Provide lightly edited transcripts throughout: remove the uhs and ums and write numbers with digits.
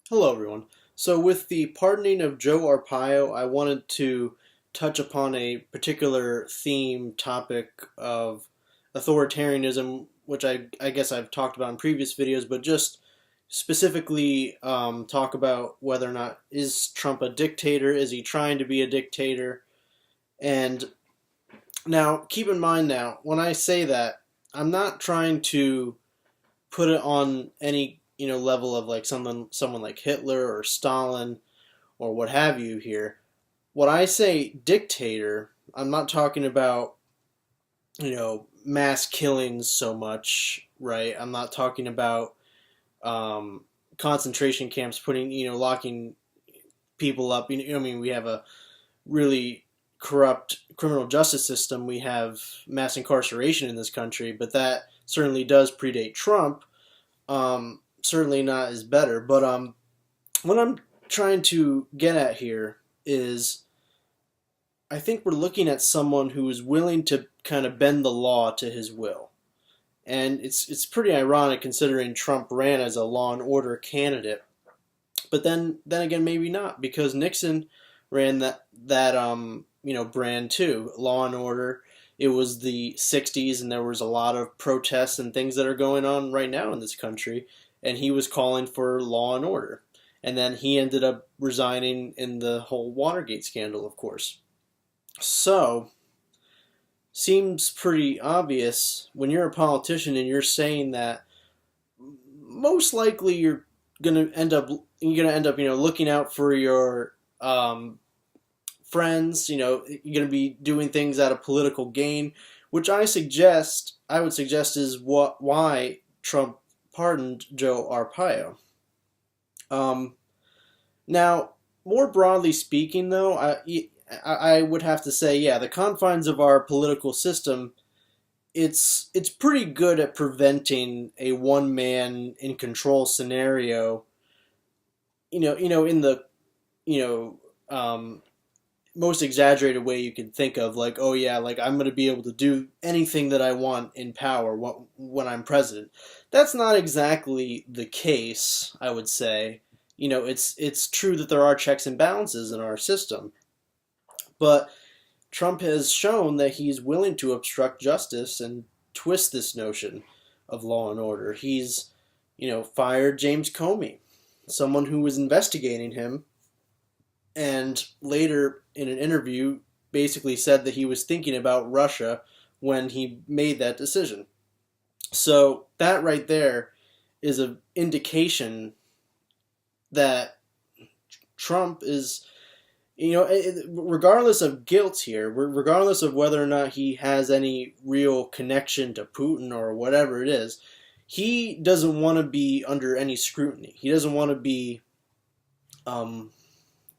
Hello, everyone. So, with the pardoning of Joe Arpaio, I wanted to touch upon a particular theme topic of authoritarianism, which I guess I've talked about in previous videos, but just specifically talk about whether or not is Trump a dictator? Is he trying to be a dictator? And now, keep in mind now, when I say that, I'm not trying to put it on any level of like someone like Hitler or Stalin or what have you here. When I say dictator, I'm not talking about mass killings so much, right? I'm not talking about concentration camps putting locking people up. I mean, we have a really corrupt criminal justice system. We have mass incarceration in this country, but that certainly does predate Trump. Certainly not as better. But what I'm trying to get at here is I think we're looking at someone who is willing to kind of bend the law to his will. And it's pretty ironic considering Trump ran as a law and order candidate. But then again maybe not, because Nixon ran that brand too, law and order. It was the 60s and there was a lot of protests and things that are going on right now in this country, and he was calling for law and order. And then he ended up resigning in the whole Watergate scandal, of course. So, seems pretty obvious when you're a politician and you're saying that most likely you're gonna end up looking out for your friends. You're gonna be doing things out of political gain, which I would suggest is why Trump pardoned Joe Arpaio. Um, Now, more broadly speaking, though, I would have to say, yeah, the confines of our political system, it's pretty good at preventing a one man in control scenario. In the you know most exaggerated way you can think of, like, oh yeah, like I'm going to be able to do anything that I want in power when I'm president. That's not exactly the case, I would say. It's true that there are checks and balances in our system, but Trump has shown that he's willing to obstruct justice and twist this notion of law and order. He's, fired James Comey, someone who was investigating him, and later in an interview basically said that he was thinking about Russia when he made that decision. So that right there is an indication that Trump is, regardless of guilt here, regardless of whether or not he has any real connection to Putin or whatever it is, he doesn't want to be under any scrutiny. He doesn't want to be,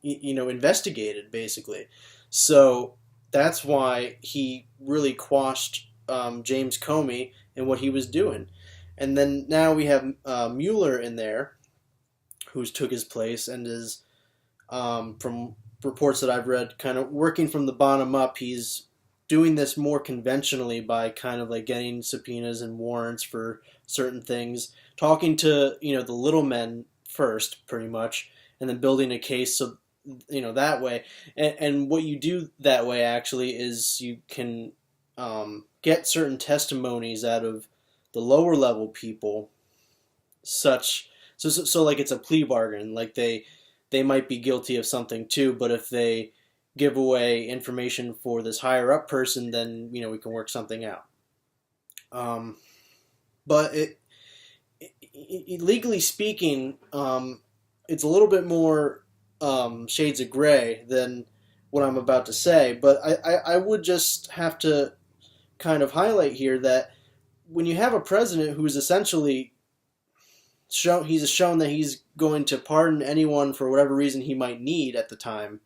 investigated, basically. So that's why he really quashed James Comey and what he was doing. And then now we have Mueller in there, who's took his place and is, from reports that I've read, kind of working from the bottom up. He's doing this more conventionally by kind of like getting subpoenas and warrants for certain things, talking to the little men first, pretty much, and then building a case so that way. And what you do that way actually is you can get certain testimonies out of the lower level people, such so like it's a plea bargain. Like they might be guilty of something too, but if they give away information for this higher up person, then we can work something out. But legally speaking, it's a little bit more shades of gray than what I'm about to say. But I would just have to kind of highlight here that when you have a president who's essentially shown that he's going to pardon anyone for whatever reason he might need at the time,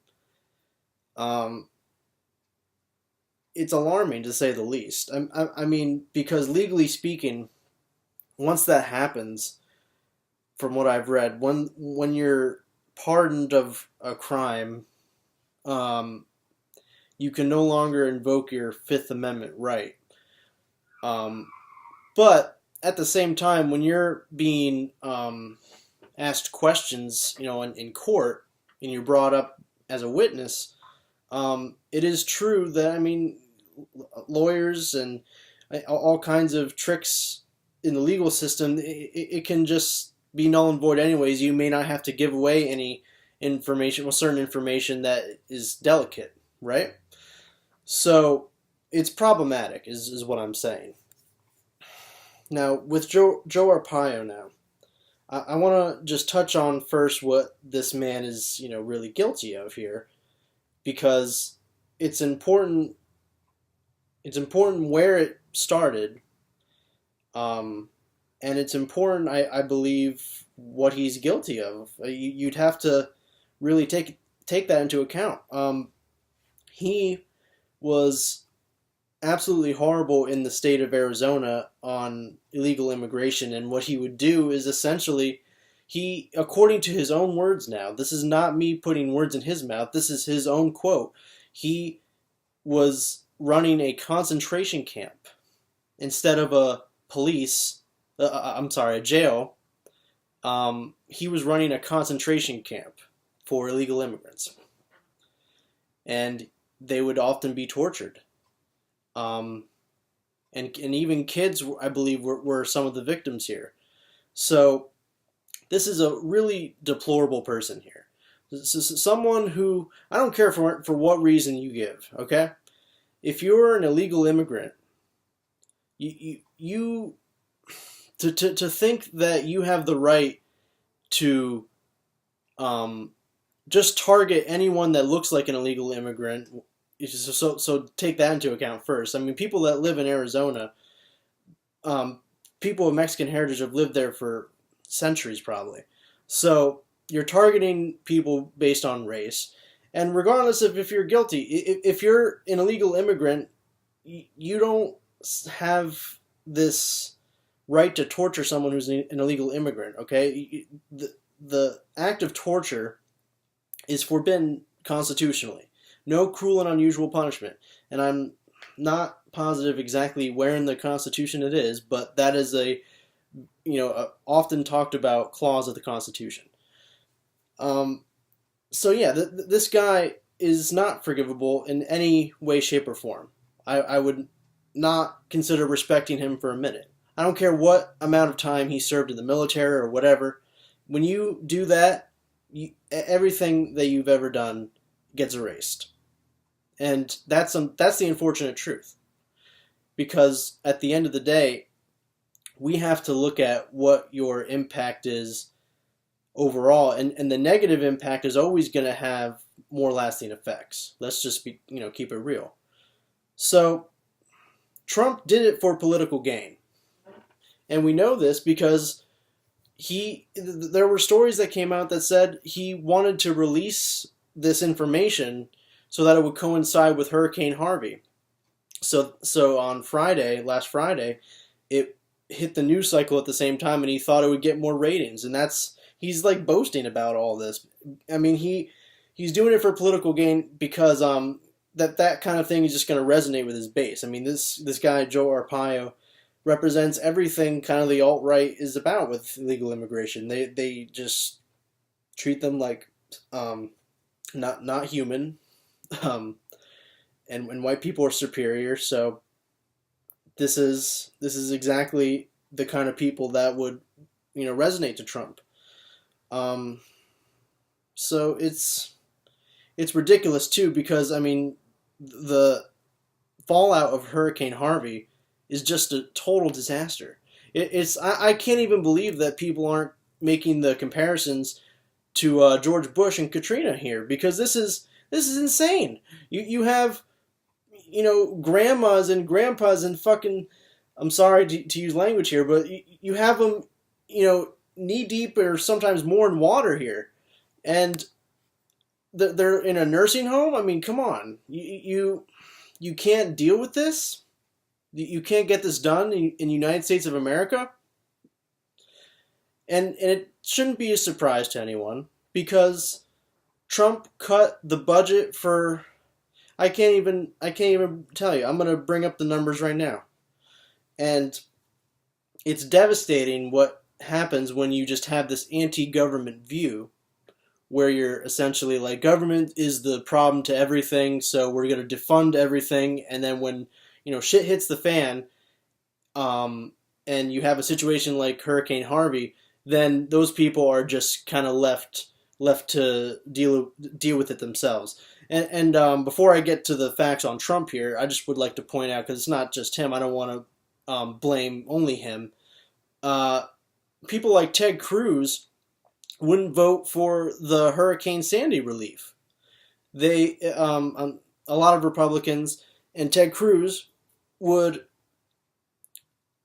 it's alarming to say the least. I mean, because legally speaking, once that happens, from what I've read, when you're pardoned of a crime, you can no longer invoke your Fifth Amendment right. But at the same time, when you're being asked questions, in court, and you're brought up as a witness, it is true that, lawyers and all kinds of tricks in the legal system, it can just be null and void anyways. You may not have to give away any information, certain information that is delicate, right? So it's problematic, is what I'm saying. Now, with Joe Arpaio now, I want to just touch on first what this man is, really guilty of here, because it's important. It's important where it started, and it's important, I believe, what he's guilty of. You'd have to really take that into account. He was absolutely horrible in the state of Arizona on illegal immigration, and what he would do is essentially, according to his own words now, this is not me putting words in his mouth, this is his own quote, he was running a concentration camp instead of a jail. He was running a concentration camp for illegal immigrants, and they would often be tortured. And even kids, I believe, were some of the victims here. So this is a really deplorable person here. This is someone who, I don't care for what reason you give, okay? If you're an illegal immigrant, you to think that you have the right to just target anyone that looks like an illegal immigrant. So take that into account first. People that live in Arizona, people of Mexican heritage have lived there for centuries probably. So you're targeting people based on race. And regardless of if you're guilty, if you're an illegal immigrant, you don't have this right to torture someone who's an illegal immigrant, okay? The act of torture is forbidden constitutionally. No cruel and unusual punishment. And I'm not positive exactly where in the Constitution it is, but that is a often talked about clause of the Constitution. So yeah, this guy is not forgivable in any way, shape, or form. I would not consider respecting him for a minute. I don't care what amount of time he served in the military or whatever. When you do that, everything that you've ever done gets erased. And that's the unfortunate truth. Because at the end of the day, we have to look at what your impact is overall, and the negative impact is always going to have more lasting effects. Let's just keep it real. So Trump did it for political gain. And we know this because there were stories that came out that said he wanted to release this information so that it would coincide with Hurricane Harvey. So on last Friday, it hit the news cycle at the same time, and he thought it would get more ratings. And he's like boasting about all this. He's doing it for political gain because that kind of thing is just going to resonate with his base. This guy Joe Arpaio represents everything kind of the alt-right is about with illegal immigration. They just treat them like not human. And white people are superior, so this is exactly the kind of people that would resonate to Trump. So it's ridiculous too, because the fallout of Hurricane Harvey is just a total disaster. I can't even believe that people aren't making the comparisons to George Bush and Katrina here, because this is insane. You have grandmas and grandpas and fucking, I'm sorry to use language here, but you have them knee deep or sometimes more in water here, and they're in a nursing home. Come on, you can't deal with this. You can't get this done in the United States of America. And it shouldn't be a surprise to anyone, because Trump cut the budget for, I can't even tell you. I'm going to bring up the numbers right now. And it's devastating what happens when you just have this anti-government view where you're essentially like, government is the problem to everything, so we're going to defund everything, and then when shit hits the fan, and you have a situation like Hurricane Harvey, then those people are just kind of left to deal with it themselves. And before I get to the facts on Trump here, I just would like to point out, because it's not just him, I don't want to blame only him. People like Ted Cruz wouldn't vote for the Hurricane Sandy relief. They, a lot of Republicans and Ted Cruz would,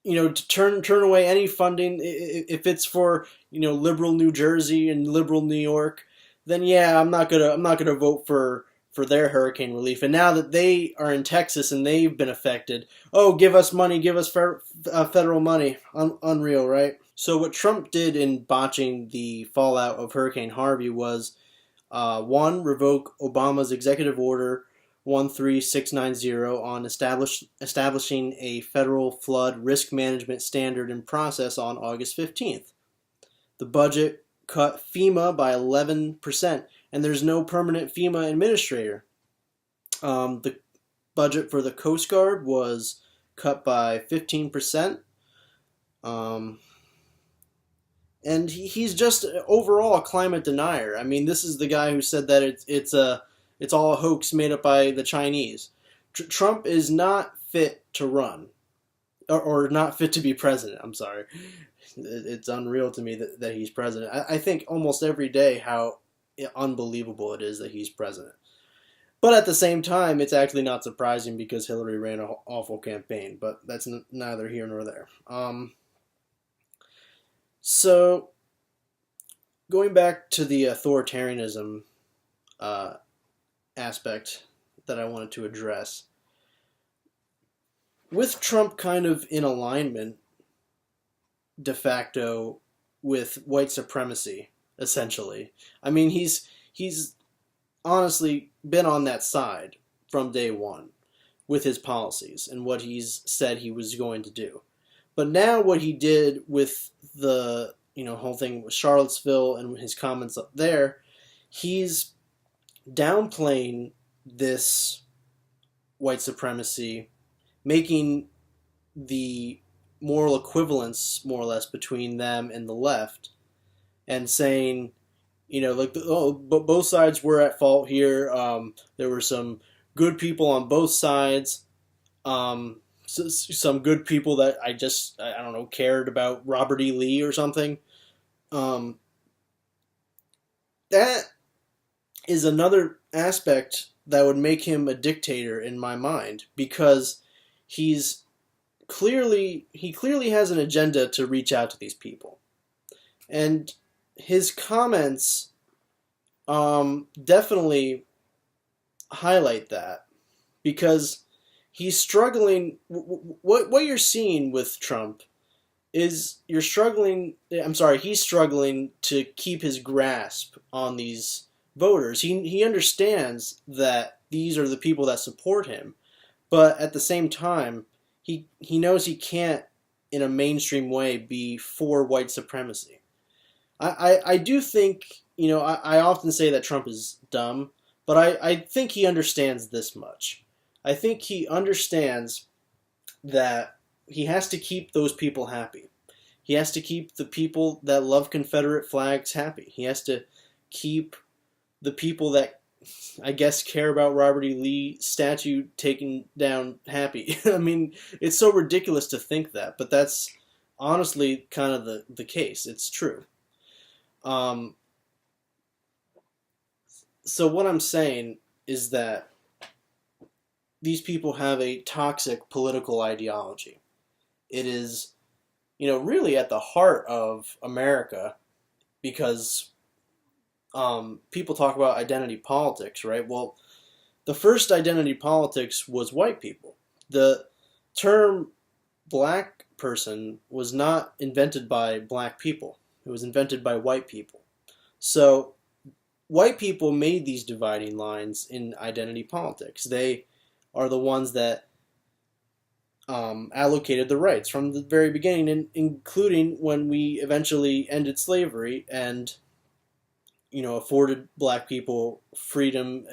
to turn away any funding if it's for liberal New Jersey and liberal New York. Then yeah, I'm not gonna vote for their hurricane relief. And now that they are in Texas and they've been affected, oh, give us money, give us federal money. Unreal, right? So what Trump did in botching the fallout of Hurricane Harvey was, one, revoke Obama's executive order 13690 on establishing a federal flood risk management standard and process on August 15th. The budget cut FEMA by 11%, and there's no permanent FEMA administrator. The budget for the Coast Guard was cut by 15%. And he's just overall a climate denier. I mean, this is the guy who said that it's all a hoax made up by the Chinese. Trump is not fit to run, or not fit to be president. I'm sorry. It's unreal to me that he's president. I think almost every day how unbelievable it is that he's president. But at the same time, it's actually not surprising because Hillary ran an awful campaign. But that's neither here nor there. So, going back to the authoritarianism aspect that I wanted to address, with Trump kind of in alignment, de facto, with white supremacy, essentially. I mean, he's honestly been on that side from day one with his policies and what he's said he was going to do. But now what he did with the whole thing with Charlottesville and his comments up there, he's downplaying this white supremacy, making the moral equivalence more or less between them and the left, and saying, but both sides were at fault here. There were some good people on both sides. Some good people that I don't know, cared about Robert E. Lee or something. That is another aspect that would make him a dictator in my mind, because he clearly has an agenda to reach out to these people. And his comments definitely highlight that, because he's struggling. What you're seeing with Trump is he's struggling to keep his grasp on these voters. He understands that these are the people that support him, but at the same time, he knows he can't, in a mainstream way, be for white supremacy. I do think, I often say that Trump is dumb, but I think he understands this much. I think he understands that he has to keep those people happy. He has to keep the people that love Confederate flags happy. He has to keep the people that, I guess, care about Robert E. Lee statue taken down happy. I mean, it's so ridiculous to think that, but that's honestly kind of the case. It's true. So what I'm saying is that these people have a toxic political ideology. It is, really at the heart of America, because people talk about identity politics, right? Well, the first identity politics was white people. The term black person was not invented by black people. It was invented by white people. So white people made these dividing lines in identity politics. They are the ones that allocated the rights from the very beginning, including when we eventually ended slavery and afforded black people freedom,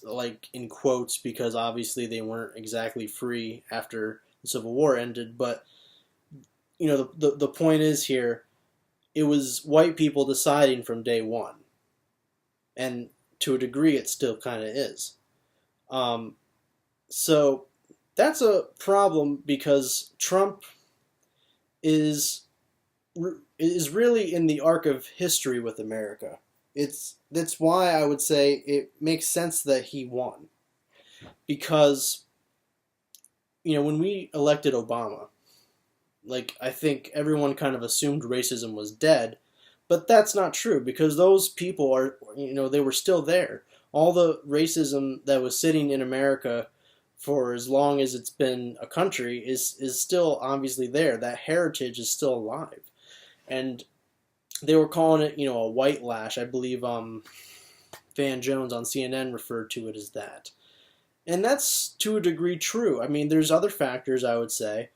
like in quotes, because obviously they weren't exactly free after the Civil War ended. But the point is here, it was white people deciding from day one, and to a degree, it still kind of is. Um, so that's a problem because Trump is is really in the arc of history with America. That's why I would say it makes sense that he won, because when we elected Obama, like, I think everyone kind of assumed racism was dead, but that's not true, because those people are, they were still there. All the racism that was sitting in America for as long as it's been a country is still obviously there. That heritage is still alive. And they were calling it, a white lash. I believe Van Jones on CNN referred to it as that. And that's to a degree true. I mean, there's other factors, I would say.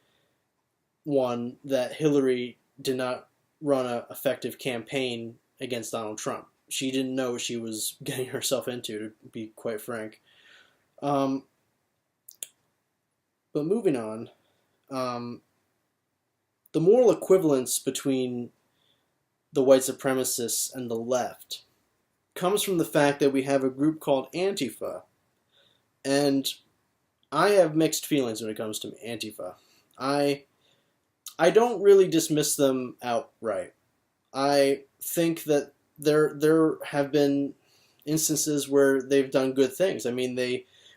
One, that Hillary did not run an effective campaign against Donald Trump. She didn't know what she was getting herself into, to be quite frank. But moving on, the moral equivalence between the white supremacists and the left comes from the fact that we have a group called Antifa. And I have mixed feelings when it comes to Antifa. I don't really dismiss them outright. I think that there have been instances where they've done good things. I mean,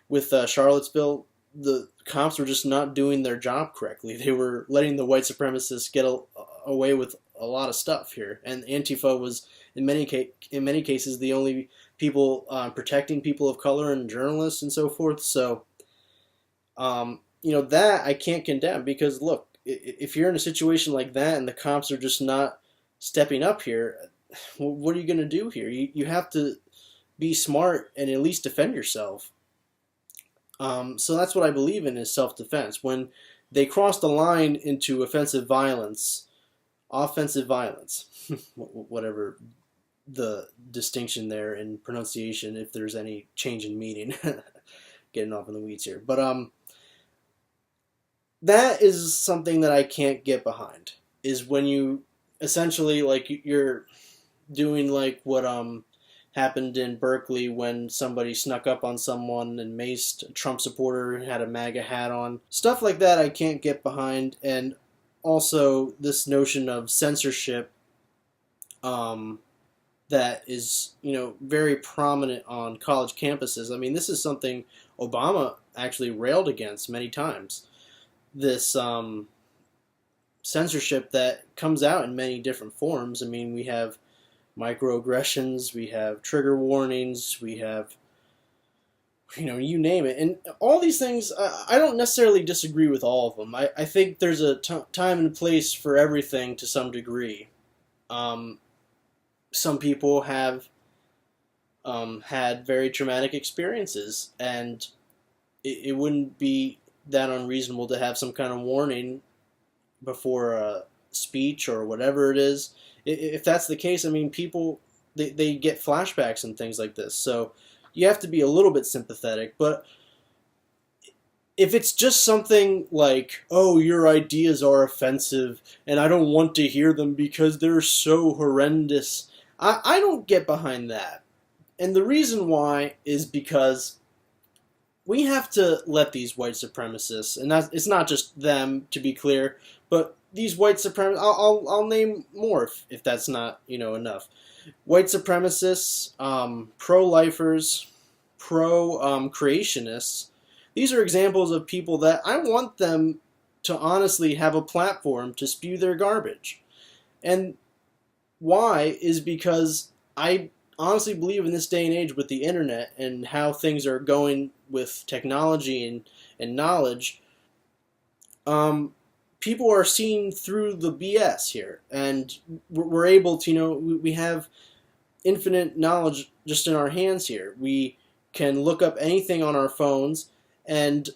with Charlottesville, the cops were just not doing their job correctly. They were letting the white supremacists get away with a lot of stuff here, and Antifa was in many cases the only people protecting people of color and journalists and so forth. So, that I can't condemn, because look, if you're in a situation like that and the cops are just not stepping up here, what are you going to do here? You have to be smart and at least defend yourself. So that's what I believe in, is self-defense. When they cross the line into offensive violence, whatever the distinction there in pronunciation, if there's any change in meaning, getting off in the weeds here. But that is something that I can't get behind, is when you essentially, like, you're doing like what happened in Berkeley when somebody snuck up on someone and maced a Trump supporter and had a MAGA hat on. Stuff like that I can't get behind. And also this notion of censorship that is, very prominent on college campuses. I mean, this is something Obama actually railed against many times. This censorship that comes out in many different forms. I mean, we have microaggressions, we have trigger warnings, we have, you name it. And all these things, I don't necessarily disagree with all of them. I think there's a time and place for everything to some degree. Some people have had very traumatic experiences, and it wouldn't be that unreasonable to have some kind of warning before a speech or whatever it is. If that's the case, I mean, people, they get flashbacks and things like this. So you have to be a little bit sympathetic. But if it's just something like, oh, your ideas are offensive and I don't want to hear them because they're so horrendous, I don't get behind that. And the reason why is because we have to let these white supremacists, and it's not just them, to be clear, but these white supremacists, I'll name more if that's not enough. White supremacists, pro-lifers, pro-creationists. These are examples of people that I want them to honestly have a platform to spew their garbage. And why is because I honestly believe in this day and age with the internet and how things are going with technology and knowledge, people are seeing through the BS here, and we're able to, we have infinite knowledge just in our hands here. We can look up anything on our phones, and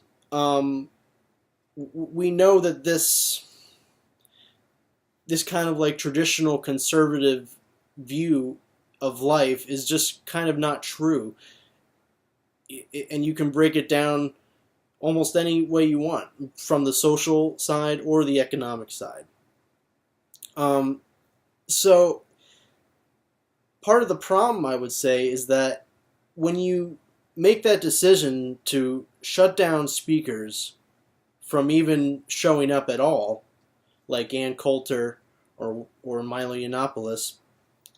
we know that this kind of like traditional conservative view of life is just kind of not true. And you can break it down almost any way you want, from the social side or the economic side. Um, so part of the problem, I would say, is that when you make that decision to shut down speakers from even showing up at all, like Ann Coulter or Milo Yiannopoulos,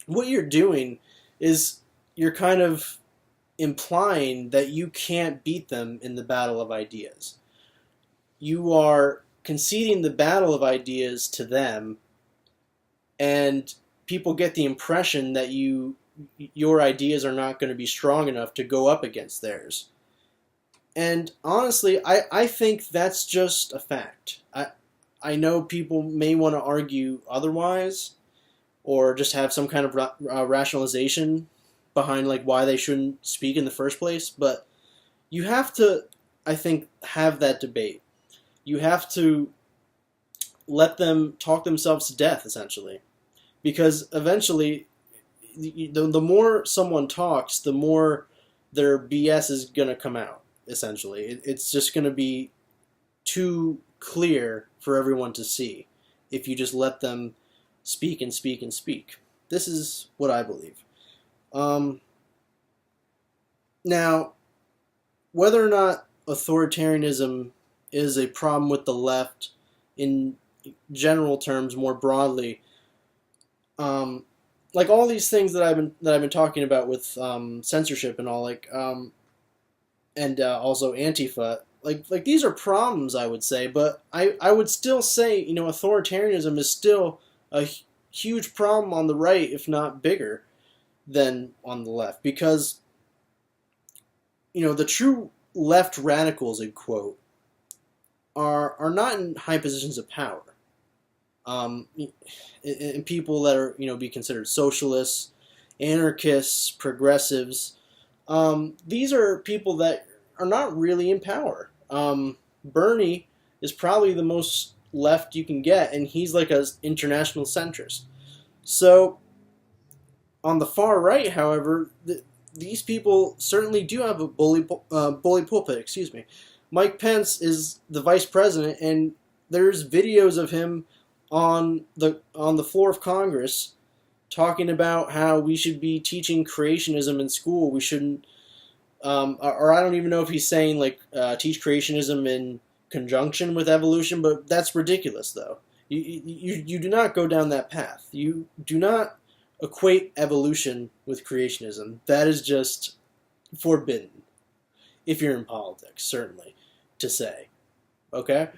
what you're doing is you're kind of implying that you can't beat them in the battle of ideas. You are conceding the battle of ideas to them, and people get the impression that your ideas are not going to be strong enough to go up against theirs. And honestly, I think that's just a fact. I know people may want to argue otherwise, or just have some kind of rationalization behind like why they shouldn't speak in the first place, but you have to, I think, have that debate. You have to let them talk themselves to death, essentially, because eventually, the more someone talks, the more their BS is going to come out, essentially. It's just going to be too clear for everyone to see if you just let them speak and speak and speak. This is what I believe. Now, whether or not authoritarianism is a problem with the left in general terms, more broadly, like all these things that I've been talking about with censorship and all, like and also Antifa, like these are problems, I would say, but I would still say, authoritarianism is still a huge problem on the right, if not bigger than on the left, because the true left radicals, in quote, are not in high positions of power. And people that are be considered socialists, anarchists, progressives, these are people that are not really in power. Bernie is probably the most left you can get, and he's like an international centrist. So on the far right, however, these people certainly do have a bully pulpit. Excuse me. Mike Pence is the vice president, and there's videos of him on the floor of Congress talking about how we should be teaching creationism in school. We shouldn't, or I don't even know if he's saying like teach creationism in conjunction with evolution, but that's ridiculous, though. You do not go down that path. You do not equate evolution with creationism. That is just forbidden, if you're in politics, certainly, to say. Okay?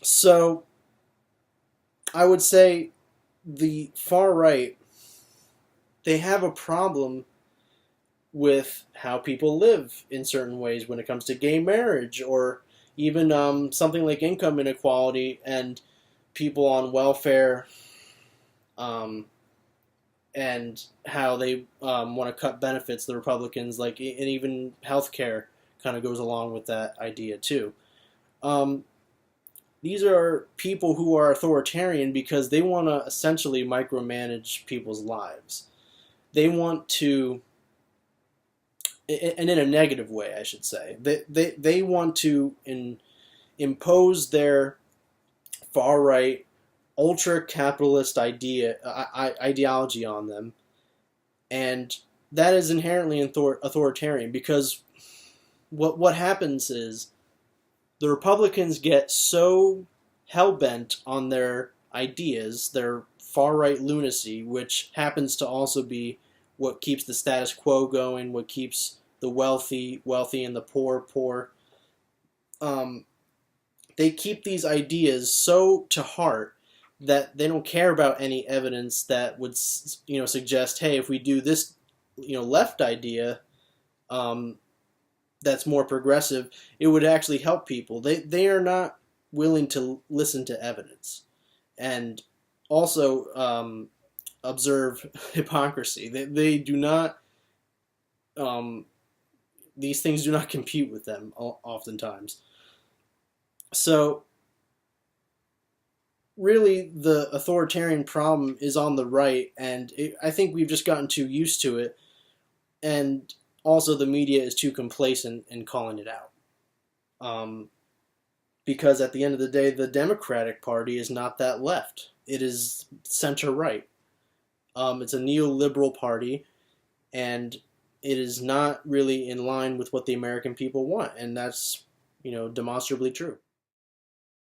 So, I would say the far right, they have a problem with how people live in certain ways when it comes to gay marriage, or even something like income inequality and people on welfare, and how they want to cut benefits, the Republicans, and even healthcare kind of goes along with that idea too. These are people who are authoritarian because they want to essentially micromanage people's lives. They want to, and in a negative way, I should say, they want to impose their far-right, ultra-capitalist ideology on them, and that is inherently authoritarian, because what happens is the Republicans get so hell-bent on their ideas, their far-right lunacy, which happens to also be what keeps the status quo going, what keeps the wealthy and the poor. They keep these ideas so to heart that they don't care about any evidence that would suggest, hey, if we do this left idea, that's more progressive, it would actually help people. They are not willing to listen to evidence, and also observe hypocrisy. They do not. These things do not compute with them oftentimes. So really, the authoritarian problem is on the right, and I think we've just gotten too used to it, and also the media is too complacent in calling it out. Um, because at the end of the day, the Democratic Party is not that left. It is center right. It's a neoliberal party, and it is not really in line with what the American people want, and that's demonstrably true.